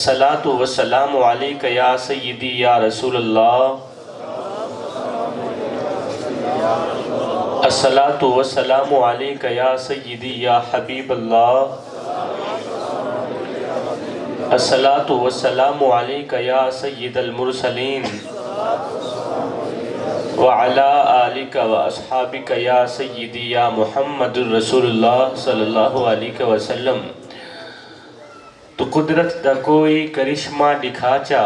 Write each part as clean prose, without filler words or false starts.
الصلاۃ والسلام علیک یا سیدی یا رسول اللہ، الصلاۃ والسلام علیک یا سیدی یا حبیب اللہ، الصلاۃ والسلام علیک یا سید المرسلین وعلی آلک و اصحابک یا سیدی یا محمد الرسول اللہ صلی اللہ علیہ وسلم۔ تو قدرت دا کوئی کرشمہ دکھا چا،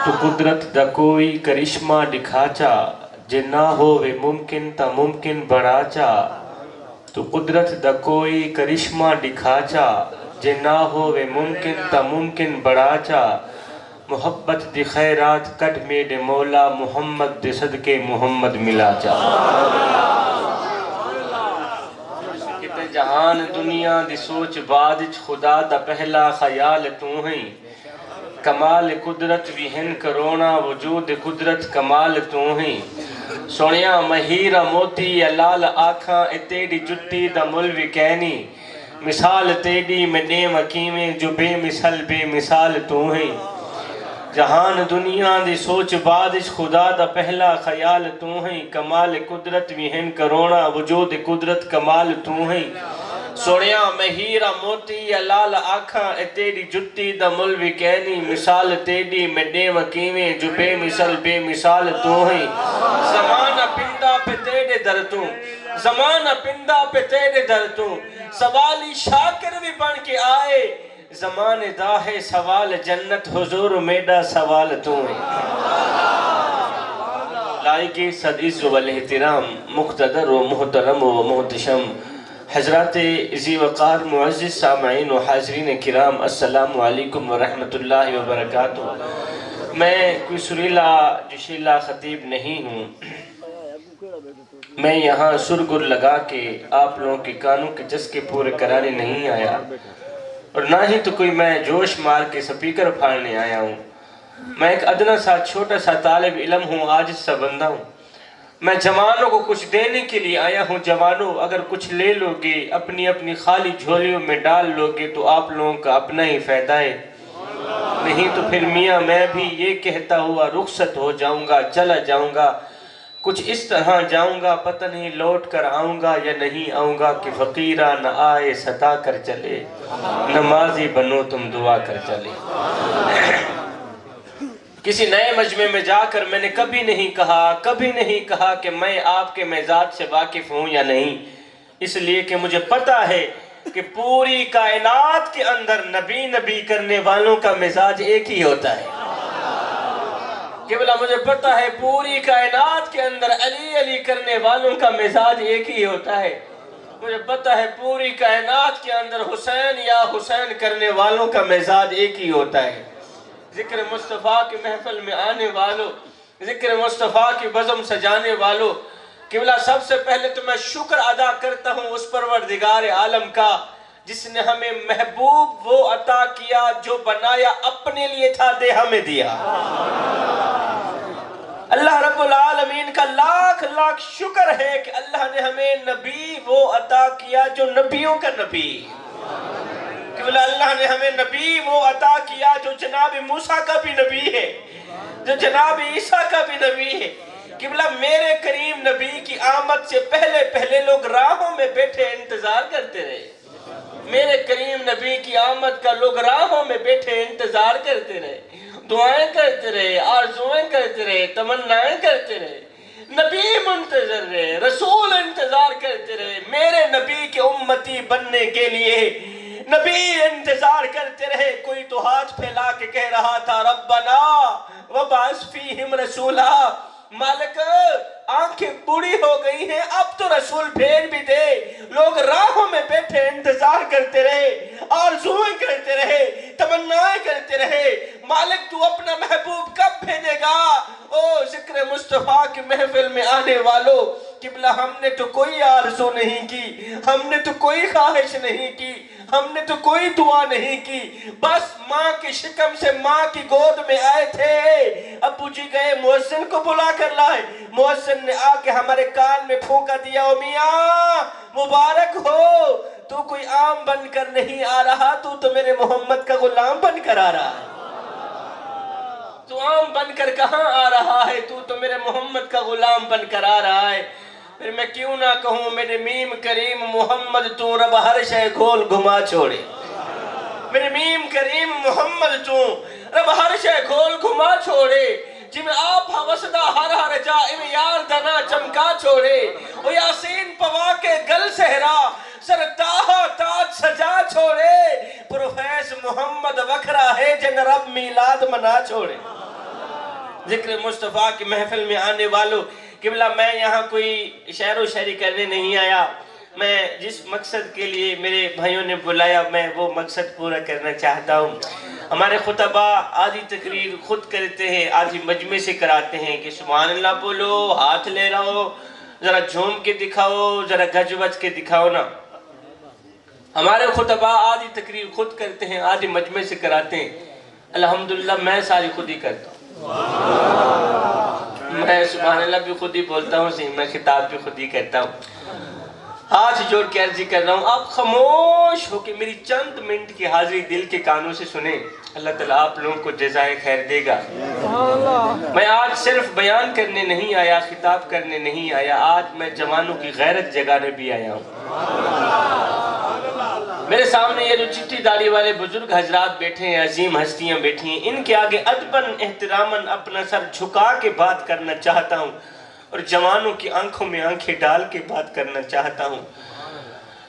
تو قدرت دا کوئی کرشمہ دکھا چا، جے نہ ہووے ممکن تا ممکن بڑھا چا۔ تو قدرت دا کوئی کرشمہ دکھا چا، جے نہ ہووے ممکن تا ممکن بڑھا چا۔ محبت دی خیرات کٹ میڈے مولا، محمد دے صدقے محمد ملا چا۔ جہان دنیا دی سوچ بعد خدا دا پہلا خیال تو ہیں، کمال قدرت بھی ہن کرونا، وجود قدرت کمال تو ہیں۔ سونیا مہیرہ موتی یا لال آکھاں، اے تیری جٹی دا ملوی کہنی، مثال تیری میں دے مکیمیں جو بے مثال تو ہیں۔ جہان دنیا دی سوچ بعد خدا دا پہلا خیال تو ہیں، کمال قدرت بھی ہن کرونا، وجود قدرت کمال تو ہیں۔ سوڑیاں مہیرہ موتی یا لال آکھاں، اے تیری جٹی دا ملوی کہنی، مثال تیری میں دے مکیمیں جو بے مثال تو ہیں۔ زمانہ پندہ پہ تیرے درتوں، زمانہ پندہ پہ تیرے درتوں، سوالی شاکر بھی بن کے آئے، زمان دا ہے سوال جنت، حضور میڈا سوال تو ہیں۔ لائق صدیز والاحترام، مقتدر و محترم و محتشم حضرات ذی وقار معزز سامعین و حاضرین کرام، السلام علیکم ورحمت اللہ وبرکاتہ۔ میں کوئی سریلا جشیلا خطیب نہیں ہوں، میں یہاں سرگر لگا کے آپ لوگوں کے کانوں کے جسکے پورے کرانے نہیں آیا، اور نہ ہی تو کوئی میں جوش مار کے سپیکر پھاڑنے آیا ہوں۔ میں ایک ادنا سا چھوٹا سا طالب علم ہوں، عاجز سا بندہ ہوں۔ میں جوانوں کو کچھ دینے کے لیے آیا ہوں۔ جوانوں اگر کچھ لے لو گے، اپنی اپنی خالی جھولیوں میں ڈال لو گے تو آپ لوگوں کا اپنا ہی فائدہ ہے، نہیں تو پھر میاں میں بھی یہ کہتا ہوا رخصت ہو جاؤں گا، چلا جاؤں گا، کچھ اس طرح جاؤں گا، پتہ نہیں لوٹ کر آؤں گا یا نہیں آؤں گا، کہ فقیرہ نہ آئے ستا کر چلے، نمازی بنو تم دعا کر چلے۔ کسی نئے مجمع میں جا کر میں نے کبھی نہیں کہا کہ میں آپ کے مزاج سے واقف ہوں یا نہیں، اس لیے کہ مجھے پتا ہے کہ پوری کائنات کے اندر نبی کرنے والوں کا مزاج ایک ہی ہوتا ہے۔ قبلہ مجھے پتا ہے پوری کائنات کے اندر علی کرنے والوں کا مزاج ایک ہی ہوتا ہے۔ مجھے پتا ہے پوری کائنات کے اندر حسین یا حسین کرنے والوں کا مزاج ایک ہی ہوتا ہے۔ ذکر مصطفیٰ کی محفل میں آنے والوں، ذکر مصطفیٰ کی بزم سجانے والوں، قبلہ سب سے پہلے تو میں شکر ادا کرتا ہوں اس پروردگار عالم کا جس نے ہمیں محبوب وہ عطا کیا جو بنایا اپنے لیے تھا، دے ہمیں دیا۔ اللہ رب العالمین کا لاکھ لاکھ شکر ہے کہ اللہ نے ہمیں نبی وہ عطا کیا جو نبیوں کا نبی، کہ اللہ نے ہمیں نبی وہ عطا کیا جو جناب موسیٰ کا بھی نبی ہے، جو جناب عیسیٰ کا بھی نبی ہے۔ کہ میرے کریم نبی کی آمد سے پہلے لوگ راہوں میں بیٹھے انتظار کرتے رہے، میرے کریم نبی کی آمد کا لوگ راہوں میں بیٹھے انتظار کرتے رہے، دعائیں کرتے رہے، آرزویں کرتے رہے، تمنائیں کرتے رہے، نبی منتظر رہے، رسول انتظار کرتے رہے، میرے نبی کے امتی بننے کے لیے نبی انتظار کرتے رہے۔ کوئی تو ہاتھ پھیلا کے کہہ رہا تھا ربنا وبعث فیہم رسولا، مالک آنکھیں بوڑھی ہو گئی ہیں، اب تو رسول بھیج بھی دے۔ لوگ راہوں میں بیٹھے انتظار کرتے رہے، آرزویں کرتے رہے، تمنائیں کرتے رہے، مالک تو اپنا محبوب کب بھیجے گا؟ او ذکر مصطفیٰ کی محفل میں آنے والوں، قبلہ ہم نے تو کوئی آرزو نہیں کی، ہم نے تو کوئی خواہش نہیں کی، ہم نے تو کوئی دعا نہیں کی، بس ماں کی شکم سے ماں کی گود میں آئے تھے۔ ابو جی گئے مؤذن کو بلا کر لائے، مؤذن نے آ کے ہمارے کان میں پھونکا دیا، او میاں مبارک ہو، تو کوئی عام بن کر نہیں آ رہا، تو میرے محمد کا غلام بن کر آ رہا ہے۔ تو عام بن کر کہاں آ رہا ہے، تو میرے محمد کا غلام بن کر آ رہا ہے۔ پھر میں کیوں نہ کہوں میرے میم کریم محمد تو رب ہر شے کھول گھما چھوڑے، میرے میم کریم محمد تو رب ہر شے کھول گھما چھوڑے، جی میں آپ حوصدہ ہر جا ام یار دنا چمکا چھوڑے، او یاسین پوا کے گل سہرا سر تاہا تاج سجا چھوڑے، پروفیس محمد وکھرا ہے جن رب میلاد منا چھوڑے۔ ذکر مصطفیٰ کی محفل میں آنے والوں، قبلہ میں یہاں کوئی شعر و شاعری کرنے نہیں آیا، میں جس مقصد کے لیے میرے بھائیوں نے بلایا میں وہ مقصد پورا کرنا چاہتا ہوں۔ ہمارے خطبہ آدھی تقریر خود کرتے ہیں، آدھی مجمع سے کراتے ہیں کہ سبحان اللہ بولو، ہاتھ لے رہو، ذرا جھوم کے دکھاؤ، ذرا گج بج کے دکھاؤ نا۔ ہمارے خطبہ آدھی تقریر خود کرتے ہیں، آدھی مجمع سے کراتے ہیں۔ الحمدللہ میں ساری خود ہی کرتا ہوں، میں سبحان اللہ بھی خود ہی بولتا ہوں، میں خطاب بھی خود ہی کرتا ہوں۔ ہاتھ جوڑ کے عرضی کر رہا ہوں، آپ خاموش ہو کے میری چند منٹ کی حاضری دل کے کانوں سے سنیں، اللہ تعالیٰ آپ لوگوں کو جزائے خیر دے گا۔ میں آج صرف بیان کرنے نہیں آیا، خطاب کرنے نہیں آیا، آج میں جوانوں کی غیرت جگانے بھی آیا ہوں۔ میرے سامنے یہ جو چٹی داڑھی والے بزرگ حضرات بیٹھے ہیں، عظیم ہستیاں بیٹھی ہیں، ان کے آگے ادباً احتراماً اپنا سر جھکا کے بات کرنا چاہتا ہوں اور جوانوں کی آنکھوں میں آنکھیں ڈال کے بات کرنا چاہتا ہوں۔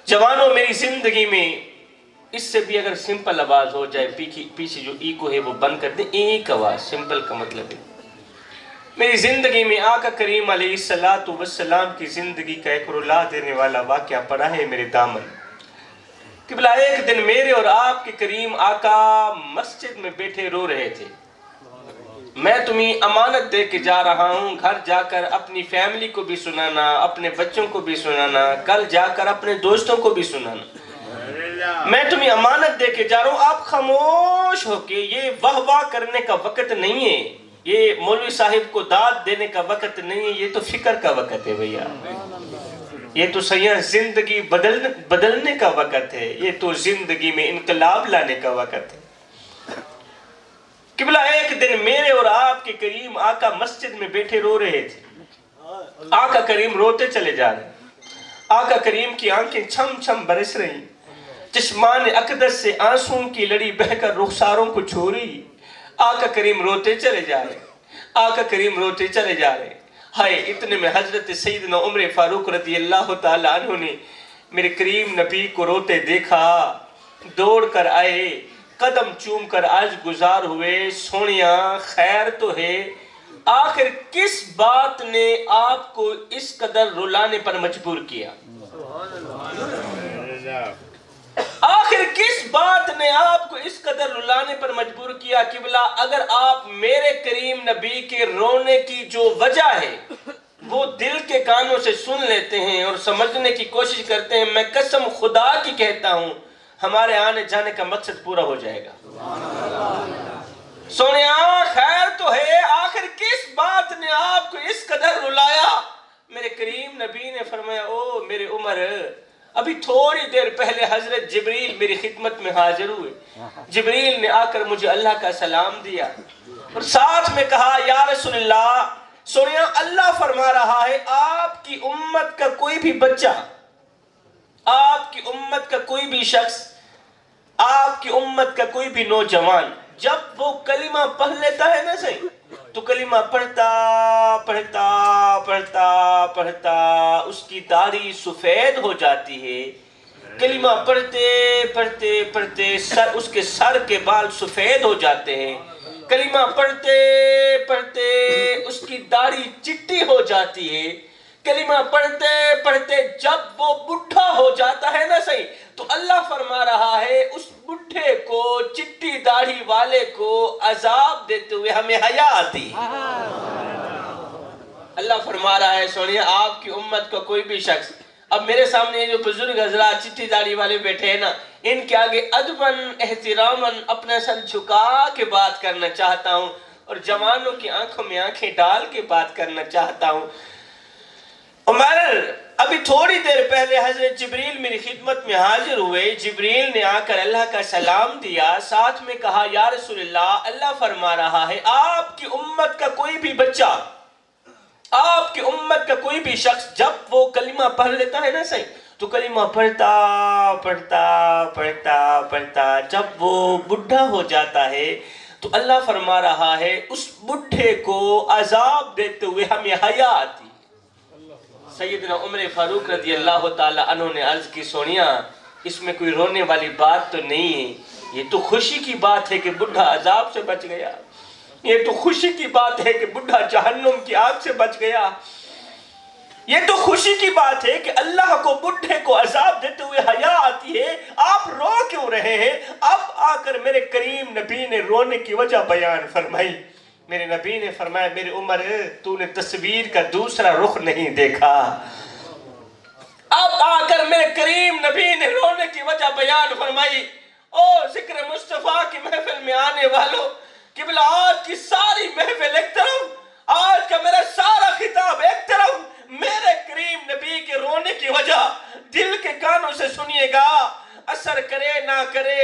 جوانوں، میری زندگی میں اس سے بھی اگر سمپل آواز ہو جائے، پیچھے جو ایکو ہے وہ بند کر دیں، ایک آواز، سمپل کا مطلب ہے میری زندگی میں آقا کریم علیہ السلام کی زندگی کا ایک رلا دینے والا واقعہ پڑا ہے میرے دامن۔ قبلہ ایک دن میرے اور آپ کے کریم آقا مسجد میں بیٹھے رو رہے تھے، میں تمہیں امانت دے کے جا رہا ہوں، گھر جا کر اپنی فیملی کو بھی سنانا، اپنے بچوں کو بھی سنانا، کل جا کر اپنے دوستوں کو بھی سنانا، میں تمہیں امانت دے کے جا رہا ہوں، آپ خاموش ہو کے، یہ واہ واہ کرنے کا وقت نہیں ہے، یہ مولوی صاحب کو داد دینے کا وقت نہیں ہے، یہ تو فکر کا وقت ہے بھیا، یہ تو سیاح زندگی بدلنے کا وقت ہے، یہ تو زندگی میں انقلاب لانے کا وقت ہے۔ قبلہ ایک دن میرے اور آپ کے کریم آقا مسجد میں بیٹھے رو رہے تھے، آقا کریم روتے چلے جا رہے، آقا کریم کی آنکھیں چھم چھم برس رہی، چشمان اقدس سے آنسوں کی لڑی بہ کر رخساروں کو چھو رہی، آقا کریم روتے چلے جا رہے، آقا کریم روتے چلے جا رہے۔ ہائے، اتنے میں حضرت سیدنا عمر فاروق رضی اللہ تعالیٰ عنہ نے میرے کریم نبی کو روتے دیکھا، دوڑ کر آئے، قدم چوم کر آج گزار ہوئے، سونیاں خیر تو ہے، آخر کس بات نے آپ کو اس قدر رلانے پر مجبور کیا؟ آخر کس بات نے آپ کو اس قدر رلانے پر مجبور کیا؟ قبلہ اگر آپ میرے کریم نبی کے رونے کی جو وجہ ہے وہ دل کے کانوں سے سن لیتے ہیں اور سمجھنے کی کوشش کرتے ہیں، میں قسم خدا کی کہتا ہوں ہمارے آنے جانے کا مقصد پورا ہو جائے گا۔ سونیاں خیر تو ہے، آخر کس بات نے آپ کو اس قدر رلایا؟ میرے کریم نبی نے فرمایا، او میرے عمر، ابھی تھوڑی دیر پہلے حضرت جبریل میری خدمت میں حاضر ہوئے، جبریل نے آ کر مجھے اللہ کا سلام دیا اور ساتھ میں کہا، یا رسول اللہ، سنیا اللہ فرما رہا ہے آپ کی امت کا کوئی بھی بچہ، آپ کی امت کا کوئی بھی شخص، آپ کی امت کا کوئی بھی نوجوان جب وہ کلمہ پڑھ لیتا ہے نا صحیح، تو کلمہ پڑھتا پڑھتا پڑھتا پڑھتا اس کی داڑھی سفید ہو جاتی ہے، کلمہ پڑھتے پڑھتے پڑھتے اس کے سر کے بال سفید ہو جاتے ہیں، کلمہ پڑھتے پڑھتے اس کی داڑھی چٹی ہو جاتی ہے، کلمہ پڑھتے پڑھتے جب وہ بڈھا ہو جاتا ہے نا صحیح، تو اللہ فرما رہا ہے اس بڈھے کو، چٹی داڑھی والے کو عذاب دیتے ہوئے ہمیں حیا آتی ہے۔ اللہ فرما رہا ہے سونیا آپ کی امت کا کوئی بھی شخص، اب میرے سامنے جو بزرگ حضرات چٹی داڑھی والے بیٹھے ہیں نا، ان کے آگے ادباً احتراماً اپنا سر جھکا کے بات کرنا چاہتا ہوں اور جوانوں کی آنکھوں میں آنکھیں ڈال کے بات کرنا چاہتا ہوں۔ عمر، ابھی تھوڑی دیر پہلے حضرت جبریل میری خدمت میں حاضر ہوئے. جبریل نے آ کر اللہ کا سلام دیا, ساتھ میں کہا یا رسول اللہ, اللہ فرما رہا ہے آپ کی امت کا کوئی بھی بچہ, آپ کی امت کا کوئی بھی شخص جب وہ کلمہ پڑھ لیتا ہے نا صحیح, تو کلمہ پڑھتا پڑھتا پڑھتا پڑھتا جب وہ بڈھا ہو جاتا ہے تو اللہ فرما رہا ہے اس بڈھے کو عذاب دیتے ہوئے ہمیں حیا آتی. سیدنا عمر فاروق رضی اللہ تعالی عنہ نے عرض کی سونیا اس میں کوئی رونے والی بات تو نہیں ہے, یہ تو خوشی کی بات ہے کہ بڈھا عذاب سے بچ گیا, یہ تو خوشی کی بات ہے کہ بڈھا جہنم کی آگ سے بچ گیا, یہ تو خوشی کی بات ہے کہ اللہ کو بڈھے کو عذاب دیتے ہوئے حیا آتی ہے, آپ رو کیوں رہے ہیں؟ اب آ کر میرے کریم نبی نے رونے کی وجہ بیان فرمائی. میرے نبی نے فرمایا میرے عمر تو نے تصویر کا دوسرا رخ نہیں دیکھا. اب آ کر میرے کریم نبی نے رونے کی وجہ بیان فرمائی. او ذکر مصطفیٰ کی محفل میں آنے والوں, قبلہ آج کی ساری محفل ایک طرف, آج کا میرا سارا خطاب ایک طرف, میرے کریم نبی کے رونے کی وجہ دل کے کانوں سے سنیے گا, اثر کرے نہ کرے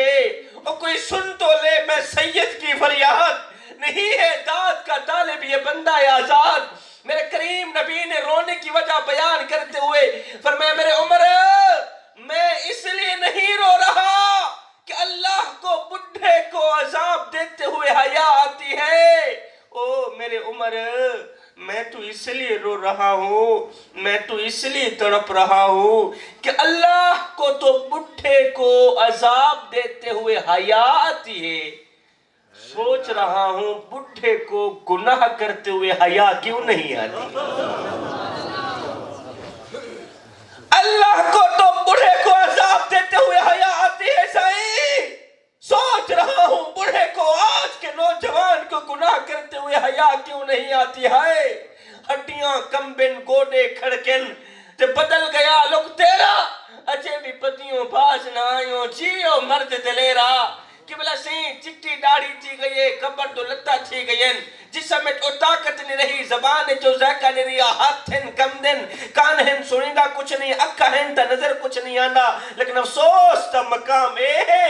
اور کوئی سن تو لے, میں سید کی فریاد نہیں ہے داد کا طالب یہ بندہ آزاد. میرے کریم نبی نے رونے کی وجہ بیان کرتے ہوئے فرمایا میرے عمر میں اس لیے نہیں رو رہا کہ اللہ کو بڈھے کو عذاب دیتے ہوئے حیا آتی ہے, او میرے عمر میں تو اس لیے رو رہا ہوں, میں تو اس لیے تڑپ رہا ہوں کہ اللہ کو تو بڈھے کو عذاب دیتے ہوئے حیا آتی ہے, سوچ رہا ہوں بڈھے کو گناہ کرتے ہوئے حیا کیوں نہیں آتی. اللہ کو تو بڈھے کو عذاب دیتے ہوئے حیا آتی ہے صحیح, سوچ رہا ہوں بڈھے کو آج کے نوجوان کو گناہ کرتے ہوئے حیا کیوں نہیں آتی ہے. ہڈیاں کمبن گوڑے کھڑکن تے بدل گیا لوگ تیرا, اچھے بھی پتیوں پاس نہ آئیوں جیو مرد دلیرا. قبلہ سین چٹی داڑھی تھی گئے, کبر دو لتا تھی گئے, جسم میں تو طاقت نہیں رہی, زبان جو ذائقہ نہیں رہا, ہاتھ ہیں کم دن, کان ہیں سنیدہ کچھ نہیں, اکھا ہیں تا نظر کچھ نہیں آنا, لیکن افسوس تا مقام اے ہے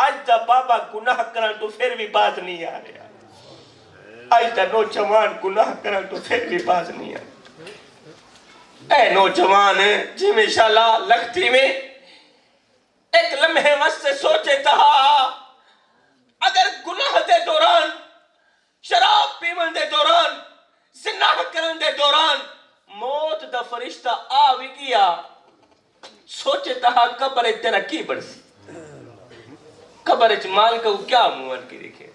آج دا بابا گناہ کرن تو پھر بھی باز نہیں آ رہا, آج دا نوجوان گناہ کرن تو پھر بھی باز نہیں آ رہا. اے نوجوان جی میں انشاءاللہ لگتی میں ایک لمحے وقت سے سوچے تہا اگر گناہ دے دوران, شراب پیمن دے دوران, زنا کرن دے دوران موت دا فرشتہ آوی گیا, سوچے تہا قبر تیرا کی بڑسی, قبر مال کا کیا موان کی دیکھے,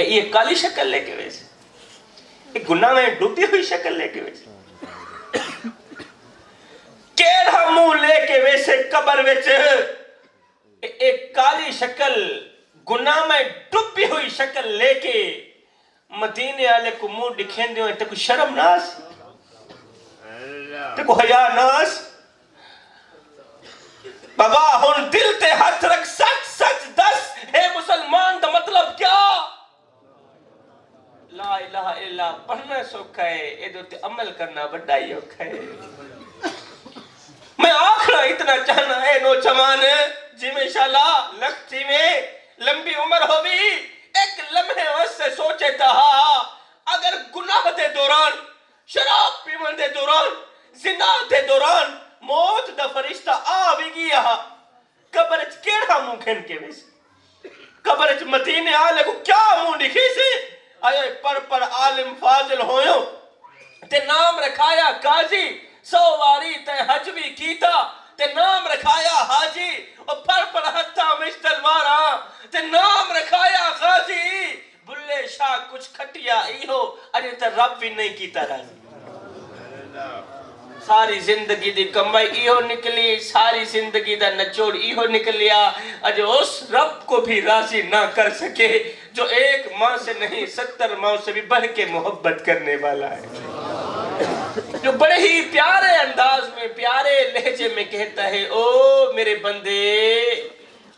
یہ کالی شکل لے کے ویسے, یہ گناہ میں ڈوبی ہوئی شکل لے کے ویسے, کیڑا منہ لے کے ویسے قبر ویچے ایک کالی شکل گناہ میں ڈوبی ہوئی شکل لے کے مدینے والے کو منہ دکھین دیو, تے کو شرم ناس, تے کو حیا ناس. بابا ہن دل تے ہاتھ رکھ, سچ سچ دس ہے مسلمان دا مطلب کیا؟ لا الہ الا پڑھنا سوکھا ہے, ایدو تے عمل کرنا بڑا ہی اوکھا ہے. میں آخرا اتنا چاہنا ہے نوجوان جی میں انشاءاللہ لگتی میں لمبی عمر ہو بھی, ایک لمحے وقت سے سوچے تہا اگر گناہ دے دوران, شراب پیمن دے دوران, زنا دے دوران موت دا فرشتہ آوی گیا, قبرچ کیڑا منہ کھن کے ویسے, قبرچ مدینے آلے کو کیا منہ دکھی سے, آئے پر عالم فاضل ہوئیوں تے نام رکھایا قاضی, 100 واری تے حج بھی کیتا تے نام رکھایا حاجی, اور پر ہتھا مشتل مارا تے نام رکھایا غازی, بلے شاہ کچھ کھٹیا ایہو اجے تے رب بھی نہیں کیتا راضی. ساری زندگی دی کمائی ایہو نکلی, ساری زندگی دا نچوڑ ایہو نکلیا, اجے اس رب کو بھی راضی نہ کر سکے جو ایک ماں سے نہیں 70 ماں سے بھی بڑھ کے محبت کرنے والا ہے, جو بڑے ہی پیارے انداز میں, پیارے لہجے میں کہتا ہے او میرے بندے.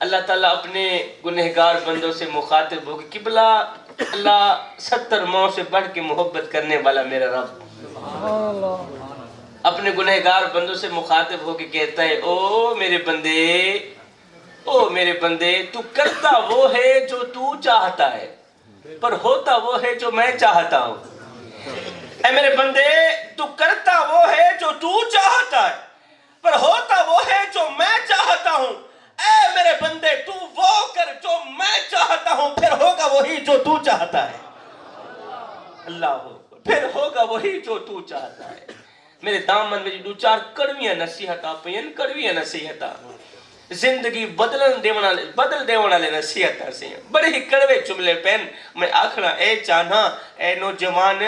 اللہ تعالیٰ اپنے گنہگار بندوں سے مخاطب ہو کہ قبلہ اللہ 70 ماں سے بڑھ کے محبت کرنے والا میرا رب. اپنے گنہگار بندوں سے مخاطب ہو کے کہتا ہے او میرے بندے تو کرتا وہ ہے جو تو چاہتا ہے پر ہوتا وہ ہے جو میں چاہتا ہوں. اے میرے بندے تو کرتا وہ ہے جو تو چاہتا ہے پر ہوتا وہ ہے جو میں چاہتا ہوں. اے میرے بندے تو وہ کر جو میں چاہتا ہوں پھر ہوگا وہی جو تو چاہتا ہے. اللہ پھر ہوگا وہی جو تو چاہتا ہے. میرے دامن میں دو چار کڑویاں نصیحتاں پین کڑویاں نصیحتاں زندگی بدل دیوان والے نصیحتاں سے بڑے ہی کڑوے جملے پین میں آکھنا اے چاہنا اے نوجوان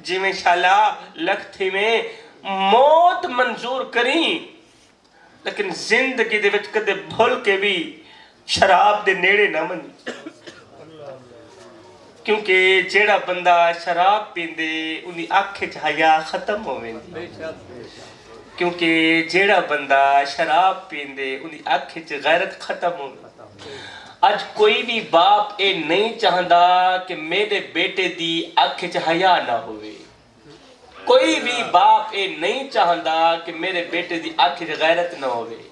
جی میں شالا لکھ تھی میں موت منظور کریں لیکن زندگی دے وچ کدے بھول کے بھی شراب دے نیڑے نہ منی. کیونکہ جیڑا بندہ شراب پیندے انہی آنکھیں حیا ختم ہو ویندی. کیونکہ جیڑا بندہ شراب پیندے انہی آنکھیں غیرت ختم ہو ویندی. آج کوئی بھی باپ اے نہیں چاہندا کہ میرے بیٹے دی آنکھیں حیا نہ ہوئے. کوئی بھی باپ اے نہیں چاہندا کہ میرے بیٹے دی آنکھیں غیرت نہ ہوئے.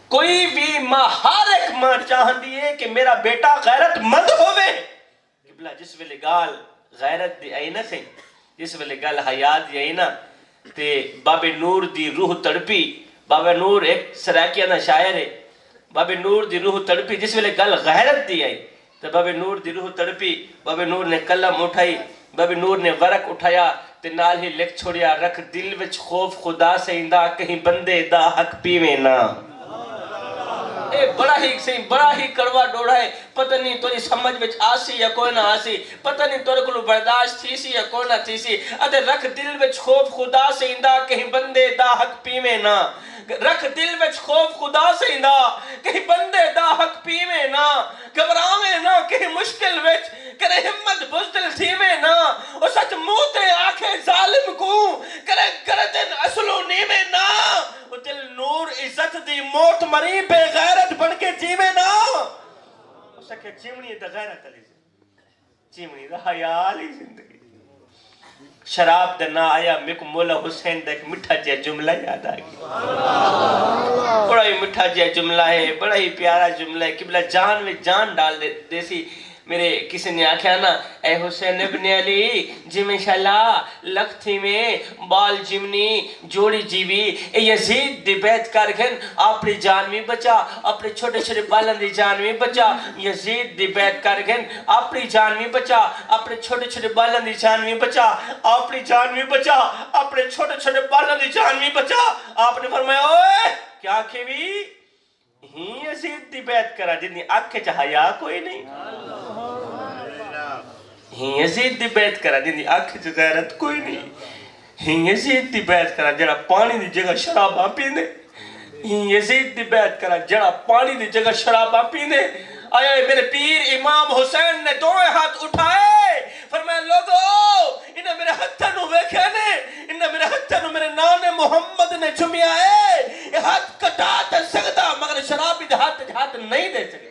کوئی بھی ماں ہر ایک ماں چاہندی ہے کہ میرا بیٹا غیرت مند ہوئے. جس ویلے گال غیرت دی آئی نا سی جس ویلے گال حیات دی آئی نا تے بابے نور دی روح تڑپی. بابا نور ایک سراکیہ نا شاعر ہے. بابے نور دی روح تڑپی جس ویلے گال غیرت دی آئی تو بابے نور دی روح تڑپی. بابے نور نے قلم اٹھائی بابے نور نے ورق اٹھایا تے نال ہی لکھ چھوڑیا رکھ دل وچ خوف خدا سے اندہ کہیں بندے دا حق پیویں نا. اے بڑا ہی کڑوا ڈوڑا ہے. پتہ نہیں توری سمجھ وچ آسی یا کوئی نہ آسی. پتہ نہیں توری کلو برداشت تھی سی یا کوئی نہ تھی سی. ادھے رکھ دل وچ خوف خدا سے اندہ کہیں بندے دا حق پیویں نا. رکھ دل وچ خوف خدا سے اندہ کہیں بندے دا حق پیویں نا. گھبراویں نا کہیں مشکل وچ کرے ہمت بزدل تھیویں نا. او سچ موتے آنکھیں ظالم کو کرے گردن اصلو نیویں نا. او دل نور عزت دی موت مری بے غیرت بن کے جیویں نا. او سکے چیمنی دا غیرت علی چیمنی دا حیالی زندگی. شراب دا نہ آیا میں کو مولا حسین دا ایک مٹھا جیا جملہ یاد آگی. بڑا ہی مٹھا جیا جملہ ہے بڑا ہی پیارا جملہ ہے. قبلہ جان میں جان ڈال دیسی. میرے کسی نے آکھیا نا اے حسین ابن علی جی میں شالا لکھ تھی میں بال جمنی جوڑی جیوی اے یزید دی بیعت کر گھن اپنی جان میں بچا اپنے چھوٹے چھوٹے بالن دی جان میں بچا. یزید دی بیعت کر گھن اپنی جان میں بچا اپنے چھوٹے چھوٹے بالن دی جان میں بچا اپنی جان میں بچا اپنے چھوٹے چھوٹے بالن دی جان میں بچا. آپ نے فرمایا اوے کیا کھیوی ہی یزید دی بیعت کرا جنہی آنکھیں چاہیا کوئی نہیں. ہی یزید دی بیعت کرا جنہی آنکھیں چاہ غیرت کوئی نہیں. ہی یزید دی بیعت کرا جڑا پانی دی جگہ شراباں پینے. ہی یزید دی بیعت کرا جڑا پانی دی جگہ شراباں پینے. آیا میرے پیر امام حسین نے دوئے ہاتھ اٹھائے فرمایا لوگو انہیں میرے ہتھنوں ویکھے نے انہیں میرے ہتھنوں میرے نانے محمد نے چمیا ہے. یہ ہاتھ کٹا تے سکتا مگر شرابی دے ہاتھ نہیں دے سکے.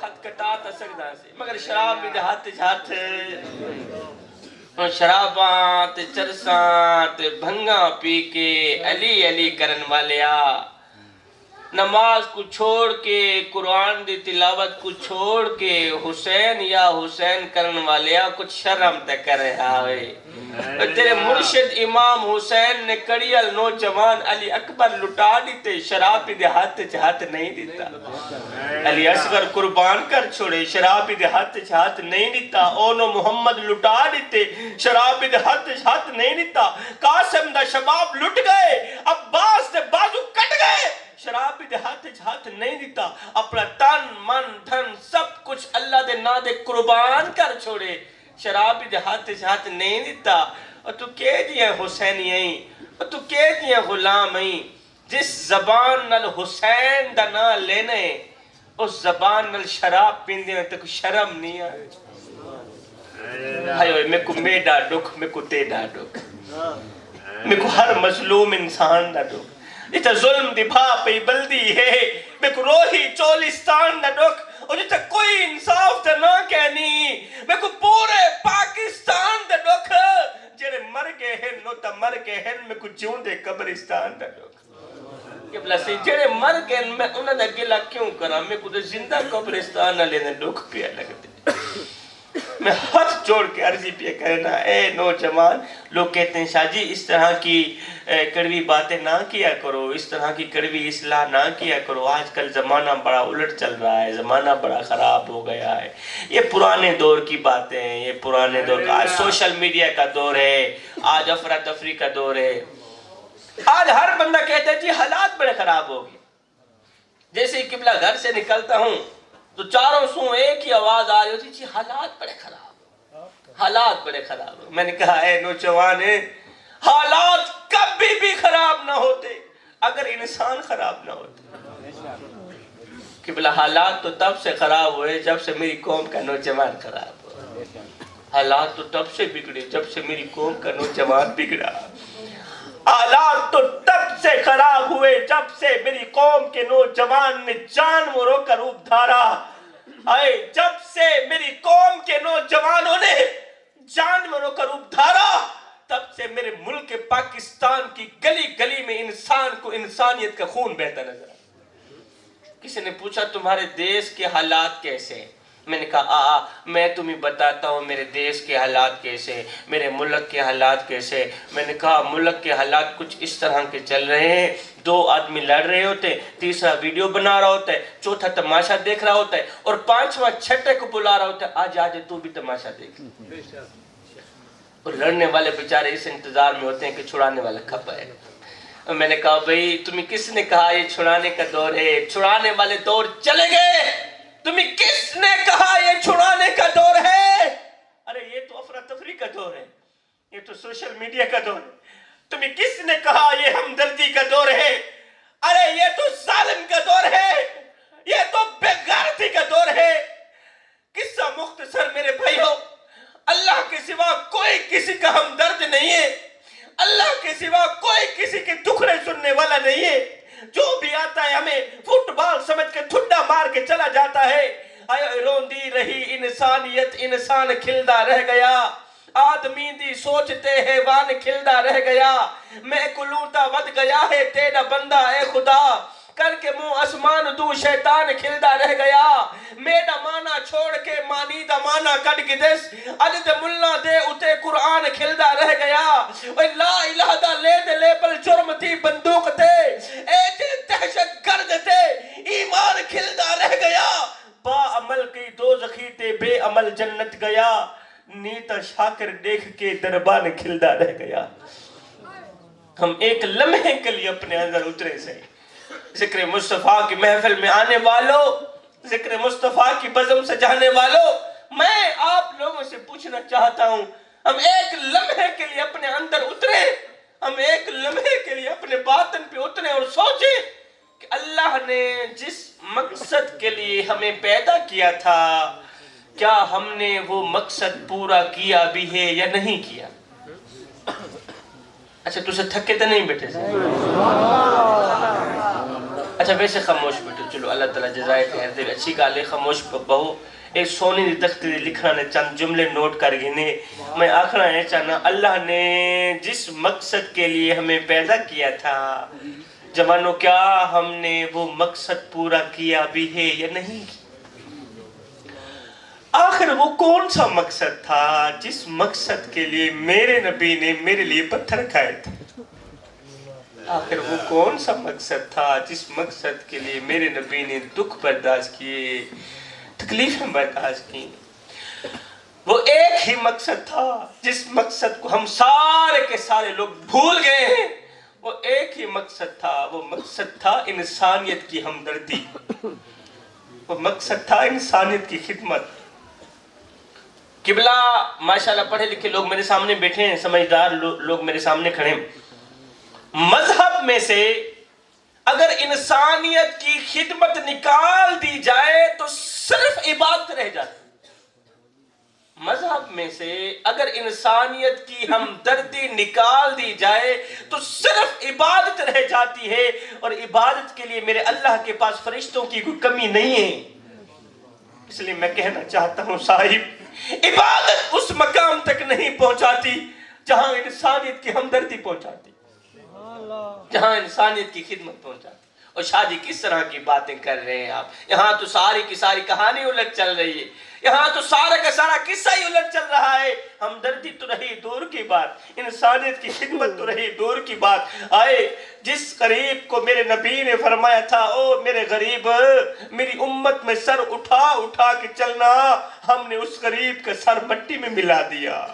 ہاتھ کٹا تے سکتا مگر شرابی دے ہاتھ شراباں تے چرساں تے بھنگاں پی کے علی علی کرن والیا. نماز کو چھوڑ کے قرآن دی تلاوت کو چھوڑ کے حسین یا حسین کرن والیا کچھ شرم تے کر رہا ہے. تیرے مرشد امام حسین نے کڑیل نوجوان علی اکبر لٹا دیتے شرابی دے ہاتھ نہیں دیتا. علی اصغر قربان کر چھوڑے شرابی دے ہاتھ نہیں دیتا. اونو محمد لٹا دیتے شرابی دے ہاتھ نہیں دیتا. قاسم دا شباب لٹ گئے عباس دے بازو کٹ گئے شرابی دے ہاتھ نہیں دیتا. اپنا تن من دھن سب کچھ اللہ دے نا دے قربان کر چھوڑے شرابی دے ہاتھ نہیں دیتا. اور تو کہہ دیا حسینی آئی اور تو کہہ دیا غلام آئی. جس زبان نال حسین دا نا لینے اس زبان نال شراب پیندے ہیں تو شرم نہیں آئے. ہائے میں کو میڈا ڈکھ میں کو تیڈا ڈکھ میں کو ہر مظلوم انسان دا ڈکھ. جتا ظلم دی بھاپی بلدی ہے میں کو روحی چولستان دا ڈکھ. اور جتا کوئی انصاف دا نہ کہنی میں کو پورے پاکستان دا ڈکھ. جڑے مر گئے ہیں نو تا مر گئے میں کچھ جیوندے قبرستان دا لوگ قبلہ سے جڑے مر گئے میں انہاں دا گلا کیوں کرا میں کچھ زندہ قبرستان نہ لینے لوگ پیا لگتے میں ہاتھ جوڑ کے عرضی پہ کہنا اے نوجوان لوگ کہتے ہیں شاہ جی اس طرح کی کڑوی باتیں نہ کیا کرو اس طرح کی کڑوی اصلاح نہ کیا کرو آج کل زمانہ بڑا الٹ چل رہا ہے زمانہ بڑا خراب ہو گیا ہے یہ پرانے دور کی باتیں ہیں یہ پرانے دور کا آج سوشل میڈیا کا دور ہے آج افراتفری کا دور ہے آج ہر بندہ کہتا ہے جی حالات بڑے خراب ہو گئے جیسے ہی قبلہ گھر سے نکلتا ہوں تو چاروں سو ایک ہی آواز آ رہی ہوتی جی حالات بڑے خراب میں نے کہا اے نوجوان حالات کبھی بھی خراب نہ ہوتے اگر انسان خراب نہ ہوتے قبلہ حالات تو تب سے خراب ہوئے جب سے میری قوم کا نوجوان خراب ہوا حالات تو تب سے بگڑے جب سے میری قوم کا نوجوان بگڑا حالات تو تب سے خراب ہوئے جب سے میری قوم کے نوجوان نے جانوروں کا روپ دھارا جب سے میری قوم کے نوجوانوں نے جانوروں کا روپ دھارا تب سے میرے ملک پاکستان کی گلی گلی میں انسان کو انسانیت کا خون بہتا نظر آیا کسی نے پوچھا تمہارے دیش کے حالات کیسے ہیں میں نے کہا میں تمہیں بتاتا ہوں میرے دیش کے حالات کیسے میرے ملک کے حالات کیسے میں نے کہا ملک کے حالات کچھ اس طرح کے چل رہے ہیں 2 آدمی لڑ رہے ہوتے ہیں تیسرا ویڈیو بنا رہا ہوتا ہے چوتھا تماشا دیکھ رہا ہوتا ہے اور 5واں چھٹے کو بلا رہا ہوتا ہے آج تو بھی تماشا دیکھ اور لڑنے والے بیچارے اس انتظار میں ہوتے ہیں کہ چھڑانے والا کھپا ہے میں نے کہا بھئی تمہیں کس نے کہا یہ چھڑانے کا دور ہے چھڑانے والے دور چلے گئے تمہیں کس نے کہا یہ چھڑانے کا دور ہے ارے یہ تو افراتفری کا دور ہے یہ تو سوشل میڈیا کا دور ہے تمہیں کس نے کہا یہ ہمدردی کا دور ہے ارے یہ تو ظالم کا دور ہے یہ تو بے غیرتی کا دور ہے قصہ مختصر میرے بھائیو اللہ کے سوا کوئی کسی کا ہمدرد نہیں ہے اللہ کے سوا کوئی کسی کے دکھڑے سننے والا نہیں ہے جو بھی آتا ہے ہمیں فٹ بال سمجھ کے ٹھڈا مار کے چلا جاتا ہے روندی رہی انسانیت انسان کھلدا رہ گیا آدمی دی سوچتے حیوان کھلدا رہ گیا میں کلوتا ود گیا ہے تیرا بندہ اے خدا کر کے منہ اسمان دو شیطان کھلدا رہ گیا میڈا مانا چھوڑ کے مانی دا مانا کٹ کے دس عدد ملہ دے اتے قرآن کھلدا رہ گیا لا الہ دا لے دے لے پل جرم تھی بندوق تے اے جے دہشت گرد تے ایمان کھلدا رہ گیا با عمل کی دوزخی تے بے عمل جنت گیا نیتا شاکر دیکھ کے دربان کھلدا رہ گیا ہم ایک لمحے کے لیے اپنے اندر اترے سے ذکر مصطفیٰ کی محفل میں آنے والوں ذکر مصطفیٰ کی بزم سجانے والوں میں آپ لوگوں سے پوچھنا چاہتا ہوں ہم ایک لمحے کے لیے اپنے اندر اترے ہم ایک لمحے کے لیے اپنے باطن پہ اترے اور سوچیں کہ اللہ نے جس مقصد کے لیے ہمیں پیدا کیا تھا کیا ہم نے وہ مقصد پورا کیا بھی ہے یا نہیں کیا اچھا تو سے تھکے تو نہیں بیٹھے سے اچھا ویسے خاموش بیٹھے چلو اللہ تعالیٰ جزائے خیر دے اچھی گالے خاموش بہو ایک سونی دی تختی دی لکھنا نے چند جملے نوٹ کر گھنے میں آخرا ہے چاہنا اللہ نے جس مقصد کے لیے ہمیں پیدا کیا تھا جوانوں کیا ہم نے وہ مقصد پورا کیا بھی ہے یا نہیں آخر وہ کون سا مقصد تھا جس مقصد کے لیے میرے نبی نے میرے لیے پتھر کھائے تھے آخر وہ کون سا مقصد تھا جس مقصد کے لیے میرے نبی نے دکھ برداشت کیے تکلیفیں برداشت کی وہ ایک ہی مقصد تھا جس مقصد کو ہم سارے کے سارے لوگ بھول گئے ہیں وہ ایک ہی مقصد تھا وہ مقصد تھا انسانیت کی ہمدردی وہ مقصد تھا انسانیت کی خدمت قبلہ ماشاءاللہ پڑھے لکھے لوگ میرے سامنے بیٹھے ہیں سمجھدار لوگ میرے سامنے کھڑے ہیں مذہب میں سے اگر انسانیت کی خدمت نکال دی جائے تو صرف عبادت رہ جاتی مذہب میں سے اگر انسانیت کی ہمدردی نکال دی جائے تو صرف عبادت رہ جاتی ہے اور عبادت کے لیے میرے اللہ کے پاس فرشتوں کی کوئی کمی نہیں ہے اس لیے میں کہنا چاہتا ہوں صاحب عبادت اس مقام تک نہیں پہنچاتی جہاں انسانیت کی ہمدردی پہنچاتی جہاں انسانیت کی خدمت پہنچا. اور شادی کس طرح کی باتیں کر رہے ہیں آپ. یہاں تو ساری کی ساری کہانی الٹ چل رہی ہے. یہاں تو سارا کا سارا قصہ ہی الٹ چل رہا ہے. ہمدردی تو رہی دور کی بات, انسانیت کی خدمت تو رہی دور کی بات. آئے جس غریب کو میرے نبی نے فرمایا تھا او میرے غریب میری امت میں سر اٹھا اٹھا کے چلنا, ہم نے اس غریب کا سر مٹی میں ملا دیا.